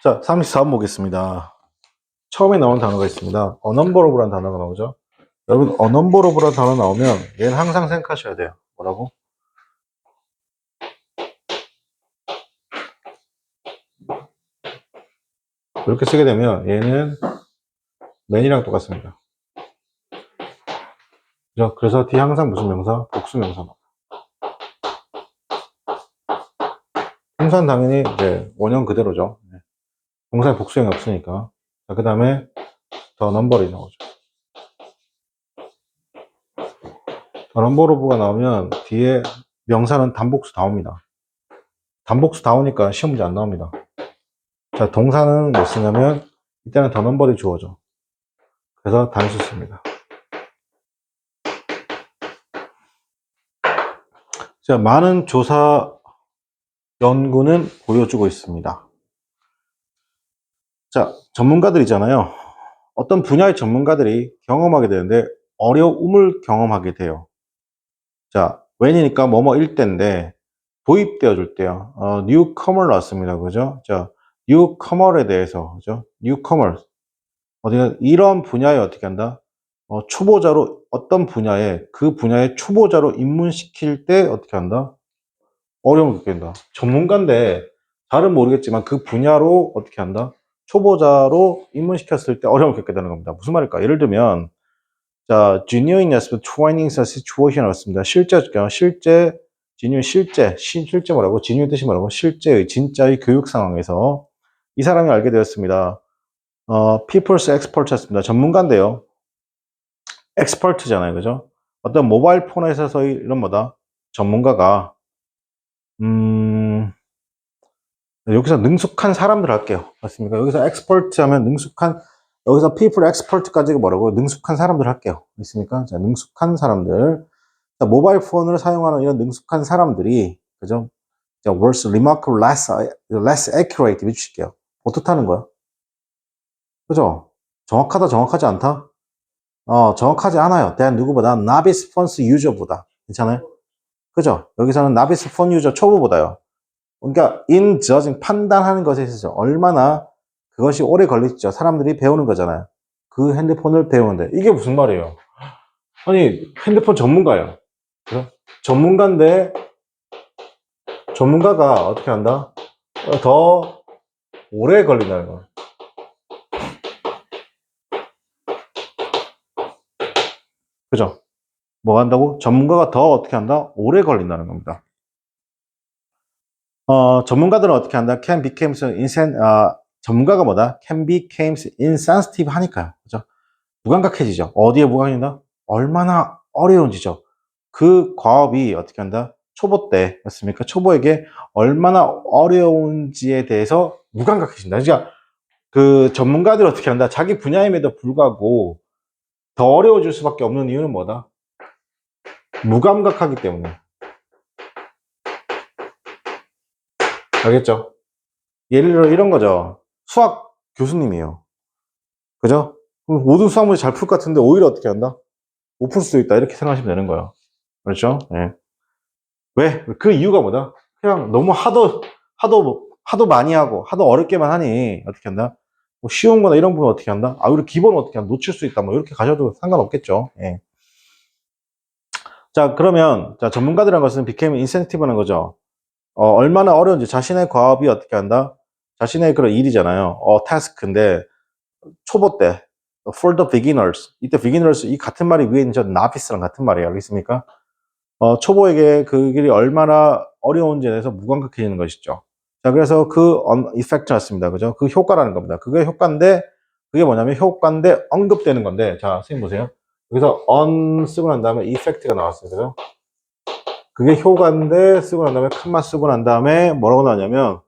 자, 34번 보겠습니다. 처음에 나온 단어가 있습니다. unonborable라는 단어가 나오죠. 여러분, unonborable라는 단어 나오면 얘는 항상 생각하셔야 돼요. 뭐라고? 이렇게 쓰게 되면 얘는 man이랑 똑같습니다. 그죠? 그래서 D 항상 무슨 명사? 복수 명사 나와요. 동사는 당연히 이제 원형 그대로죠. 동사에 복수형이 없으니까. 자, 그 다음에 더 넘버리 나오죠. 더 넘버로브가 나오면 뒤에 명사는 단복수 다 옵니다. 단복수 다 오니까 시험 문제 안 나옵니다. 자, 동사는 뭐 쓰냐면 이때는 더 넘버리 주어져. 그래서 단수 씁니다. 자, 많은 조사 연구는 보여주고 있습니다. 자, 전문가들이잖아요. 어떤 분야의 전문가들이 경험하게 되는데 어려움을 경험하게 돼요. 자, when이니까 뭐뭐일 때인데 도입되어 줄 때요. newcomer 나왔습니다. 그죠? 자, newcomer에 대해서, 그죠? newcomer. 어디가 이런 분야에 어떻게 한다? 초보자로 어떤 분야에 그 분야의 초보자로 입문시킬 때 어떻게 한다? 어려움을 겪는다. 전문가인데 잘은 모르겠지만 그 분야로 어떻게 한다? 초보자로 입문시켰을 때 어려움을 겪게 되는 겁니다. 무슨 말일까? 예를 들면 자, genuine training situation이라고 했습니다. 실제 genuine 실제 뭐라고? genuine 뜻이 뭐라고? 실제의 진짜의 교육 상황에서 이 사람이 알게 되었습니다. people's expert였습니다. 전문가인데요. expert잖아요, 그죠? 어떤 모바일 폰에 있어서의 이런 뭐다? 전문가가 여기서 능숙한 사람들 할게요. 맞습니까? 여기서 expert 하면 능숙한, 여기서 people expert까지 뭐라고? 능숙한 사람들 할게요. 있습니까? 자, 능숙한 사람들. 자, 모바일 폰을 사용하는 이런 능숙한 사람들이, 그죠? 자, was remarkable less accurate 해주실게요. 어떻다는 거야? 그죠? 정확하다, 정확하지 않다? 정확하지 않아요. 대한 누구보다 novice phone user보다. 괜찮아요? 그죠? 여기서는 novice phone user 초보보다요. 그러니까 in judging 판단하는 것에 있어서 얼마나 그것이 오래 걸리죠. 사람들이 배우는 거잖아요. 그 핸드폰을 배우는데 이게 무슨 말이에요? 아니 핸드폰 전문가예요. 그죠? 전문가인데 전문가가 어떻게 한다? 더 오래 걸린다는 거. 그죠? 뭐 한다고? 전문가가 더 어떻게 한다? 오래 걸린다는 겁니다. 전문가들은 어떻게 한다? Can become 전문가가 뭐다? Can become insensitive 하니까요. 그죠? 무감각해지죠. 어디에 무감각해진다? 얼마나 어려운지죠. 그 과업이 어떻게 한다? 초보 때였습니까? 초보에게 얼마나 어려운지에 대해서 무감각해진다. 그러니까 그 전문가들이 어떻게 한다? 자기 분야임에도 불구하고 더 어려워질 수밖에 없는 이유는 뭐다? 무감각하기 때문에. 알겠죠? 예를 들어 이런 거죠. 수학 교수님이에요. 그죠? 그럼 모든 수학 문제 잘 풀 것 같은데 오히려 어떻게 한다? 못 풀 수도 있다. 이렇게 생각하시면 되는 거예요. 그렇죠? 예. 왜? 그 이유가 뭐다? 그냥 너무 하도 많이 하고, 하도 어렵게만 하니, 어떻게 한다? 뭐 쉬운 거나 이런 부분 어떻게 한다? 우리 기본 어떻게 한다? 놓칠 수 있다. 뭐 이렇게 가셔도 상관없겠죠. 예. 자, 그러면, 자, 전문가들이라는 것은 became incentive라는 거죠. 얼마나 어려운지 자신의 과업이 어떻게 한다? 자신의 그런 일이잖아요. task인데, 초보 때, for the beginners. 이때 beginners, 이 같은 말이 위에 있는 저 novice랑 같은 말이에요. 알겠습니까? 초보에게 그 길이 얼마나 어려운지에 대해서 무감각해지는 것이죠. 자, 그래서 그 이펙트 났습니다. 그죠? 그 효과라는 겁니다. 그게 효과인데, 그게 뭐냐면 효과인데 언급되는 건데, 자, 선생님 보세요. 여기서 on 쓰고 난 다음에 이펙트가 나왔어요. 그죠? 그게 효과인데 쓰고 난 다음에 칸마 쓰고 난 다음에 뭐라고 나왔냐면,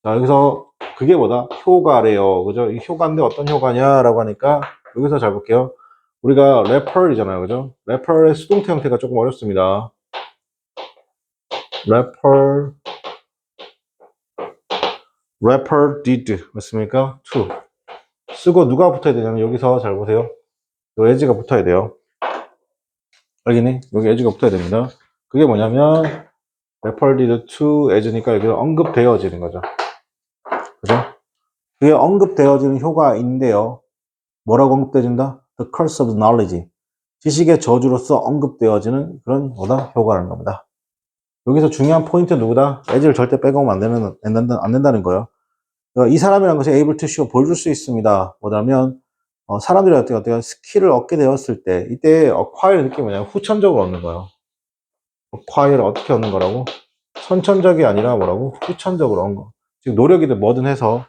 자, 여기서 그게 뭐다? 효과래요. 그죠? 이 효과인데 어떤 효과냐라고 하니까, 여기서 잘 볼게요. 우리가 래퍼이잖아요. 그죠? 래퍼의 수동태 형태가 조금 어렵습니다. 래퍼 did 맞습니까? to 쓰고 누가 붙어야 되냐면 여기서 잘 보세요. 요 에지가 붙어야 돼요. 알겠니? 여기 에지가 붙어야 됩니다. 그게 뭐냐면 래퍼 did to as니까 여기서 언급되어지는 거죠. 그죠? 그게 언급되어지는 효과인데요. 뭐라고 언급되어진다? The curse of knowledge. 지식의 저주로서 언급되어지는 그런 뭐다? 효과라는 겁니다. 여기서 중요한 포인트 누구다? as를 절대 빼고는 안 된다는 거예요. 이 사람이라는 것이 able to show, 보여줄 수 있습니다. 뭐냐면, 사람들이 어떻게 스킬을 얻게 되었을 때, 이때 acquire의 느낌이 뭐냐면 후천적으로 얻는 거예요. acquire를 어떻게 얻는 거라고? 선천적이 아니라 뭐라고? 후천적으로 얻는 거. 즉, 노력이든 뭐든 해서,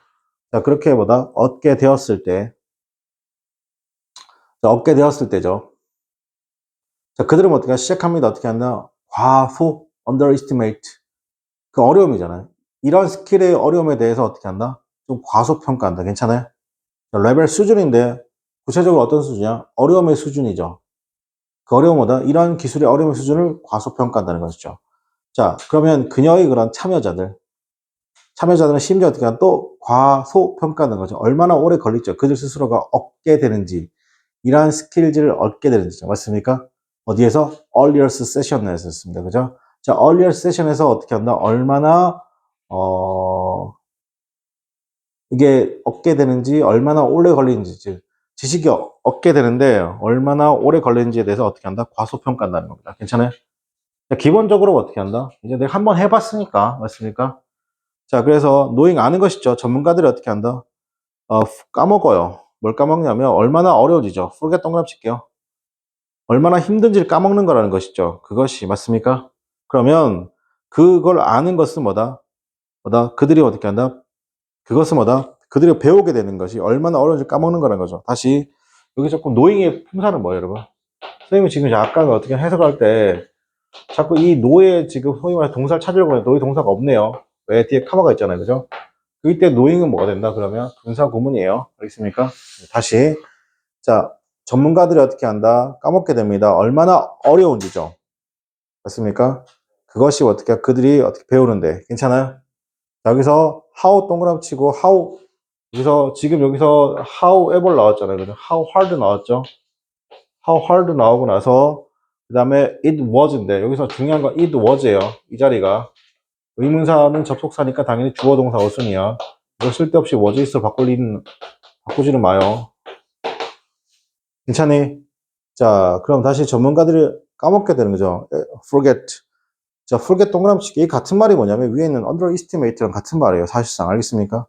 자, 그렇게 뭐다? 얻게 되었을 때, 자, 얻게 되었을 때죠. 자, 그들은 어떻게 시작합니다. 어떻게 한다? 과소, underestimate. 그 어려움이잖아요. 이런 스킬의 어려움에 대해서 어떻게 한다? 좀 과소평가한다. 괜찮아요? 레벨 수준인데 구체적으로 어떤 수준이야? 어려움의 수준이죠. 그 어려움보다 이런 기술의 어려움의 수준을 과소평가한다는 것이죠. 자, 그러면 그녀의 그런 참여자들은 심지어 어떻게 하면 또 과소평가하는 거죠. 얼마나 오래 걸릴죠. 그들 스스로가 얻게 되는지, 이러한 스킬들을 얻게 되는지. 맞습니까? 어디에서? earlier session에서 했습니다. 그죠? 자, earlier session에서 어떻게 한다? 얼마나, 이게 얻게 되는지, 얼마나 오래 걸리는지, 즉, 지식이 얻게 되는데, 얼마나 오래 걸리는지에 대해서 어떻게 한다? 과소평가한다는 겁니다. 괜찮아요? 자, 기본적으로 어떻게 한다? 이제 내가 한번 해봤으니까, 맞습니까? 자, 그래서 노잉 아는 것이죠. 전문가들이 어떻게 한다? 까먹어요. 뭘 까먹냐면, 얼마나 어려워지죠. 풀게 동그라미 칠게요. 얼마나 힘든지를 까먹는 거라는 것이죠. 그것이, 맞습니까? 그러면, 그걸 아는 것은 뭐다? 그들이 어떻게 한다? 그것은 뭐다? 그들이 배우게 되는 것이 얼마나 어려운지 까먹는 거라는 거죠. 다시, 여기 자꾸 노잉의 품사는 뭐예요, 여러분? 선생님이 지금 약간 어떻게 해석할 때, 자꾸 이 노예 지금 소위 말해 동사를 찾으려고 하는데 노예 동사가 없네요. 왜? 뒤에 카마가 있잖아요. 그죠? 이때 노잉은 뭐가 된다? 그러면 분사 구문이에요. 알겠습니까? 다시. 자, 전문가들이 어떻게 한다? 까먹게 됩니다. 얼마나 어려운지죠. 맞습니까? 그것이 어떻게, 그들이 어떻게 배우는데. 괜찮아요? 자, 여기서 how 동그라미 치고 how, 여기서 지금 여기서 however 나왔잖아요. 그죠? how hard 나왔죠? how hard 나오고 나서 그 다음에 it was인데 여기서 중요한 건 it was예요. 이 자리가 의문사는 접속사니까 당연히 주어 동사 어순이야. 이거 쓸데없이 was is로 바꾸지는 마요. 괜찮니? 자, 그럼 다시 전문가들이 까먹게 되는 거죠. forget. 자, forget 동그라미치기. 이 같은 말이 뭐냐면 위에 있는 underestimate랑 같은 말이에요. 사실상 알겠습니까?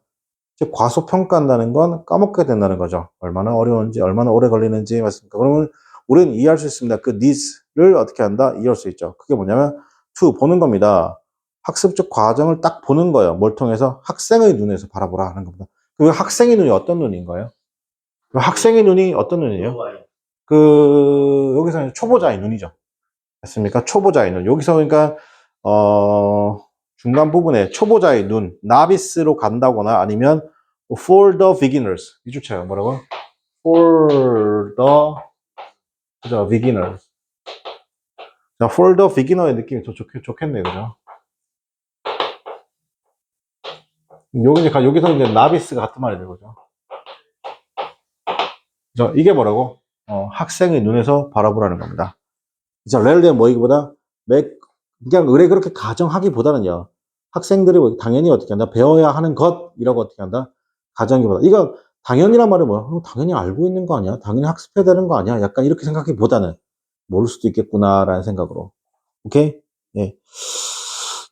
즉 과소평가한다는 건 까먹게 된다는 거죠. 얼마나 어려운지, 얼마나 오래 걸리는지 맞습니까? 그러면 우리는 이해할 수 있습니다. 그 needs를 어떻게 한다? 이해할 수 있죠. 그게 뭐냐면 to 보는 겁니다. 학습적 과정을 딱 보는 거예요. 뭘 통해서? 학생의 눈에서 바라보라 하는 겁니다. 그 학생의 눈이 어떤 눈인 거예요? 그 학생의 눈이 어떤 눈이에요? 여기서 초보자의 눈이죠. 맞습니까? 초보자의 눈. 여기서 그러니까 중간 부분에 초보자의 눈, 나비스로 간다거나 아니면 for the beginners 이 주체가 뭐라고? for the 그죠? beginners. 자, for the beginner의 느낌이 더 좋겠네요, 그죠? 여기서 이제 나비스가 같은 말이 되거죠. 그죠? 이게 뭐라고? 학생의 눈에서 바라보라는 겁니다. 자, 렐레는 뭐이기보다 그냥 의뢰 그렇게 가정하기보다는요. 학생들이 당연히 어떻게 한다? 배워야 하는 것이라고 어떻게 한다? 가정하기보다. 이거 당연이란 말은 뭐야? 당연히 알고 있는 거 아니야? 당연히 학습해야 되는 거 아니야? 약간 이렇게 생각하기보다는 모를 수도 있겠구나라는 생각으로. 오케이? 예.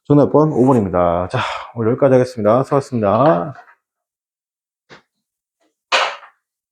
정답 번 5번입니다. 자, 오늘 여기까지 하겠습니다. 수고하셨습니다.